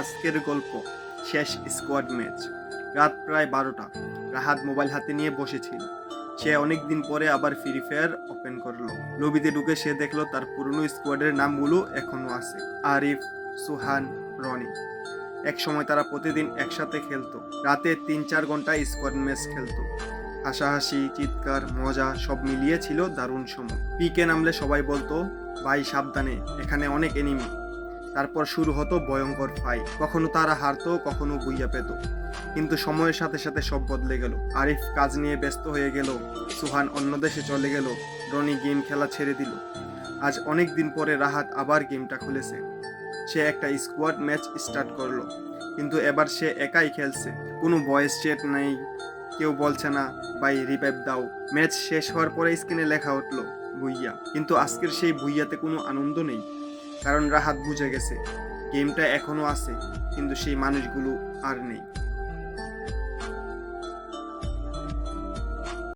আজকের গল্প শেষ স্কোয়াড ম্যাচ। রাত প্রায় 12টা। রাহাত মোবাইল হাতে নিয়ে বসেছিল। সে অনেক দিন পরে আবার ফ্রি ফায়ার ওপেন করলো। লবিতে ঢুকে সে দেখলো তার পুরনো স্কোয়াডের নামগুলো এখনো আছে। আরিফ, সুহান, রনি। এক সময় তারা প্রতিদিন একসাথে খেলতো। রাতে 3-4 ঘন্টা স্কোয়াড ম্যাচ খেলতো। হাসাহাসি, চিৎকার, মজা সব মিলিয়ে ছিল দারুণ সময়। পিকে নামলে সবাই বলতো, ভাই সাবধানে, এখানে অনেক এনিমি। তারপর শুরু হতো ভয়ঙ্কর ফাইট। কখনো তারা হারতো, কখনো বুইয়া পেত। কিন্তু সময়ের সাথে সাথে সব বদলে গেল। আরিফ কাজ নিয়ে ব্যস্ত হয়ে গেল, সুহান অন্য দেশে চলে গেল, রনি গেম খেলা ছেড়ে দিল। আজ অনেক দিন পরে রাহাত আবার গেমটা খুলেছে। সে একটা স্কোয়াড ম্যাচ স্টার্ট করলো, কিন্তু এবার সে একাই খেলছে। কোনো ভয়েস চ্যাট নেই, কেউ বলছে না ভাই রিভাইভ দাও। ম্যাচ শেষ হওয়ার পরে স্ক্রিনে লেখা উঠলো ভুইয়া, কিন্তু আজকের সেই ভুইয়াতে কোনো আনন্দ নেই। কারণ রাহাত বুঝে গেছে গেমটা এখনো আছে, কিন্তু সেই মানুষগুলো আর নেই।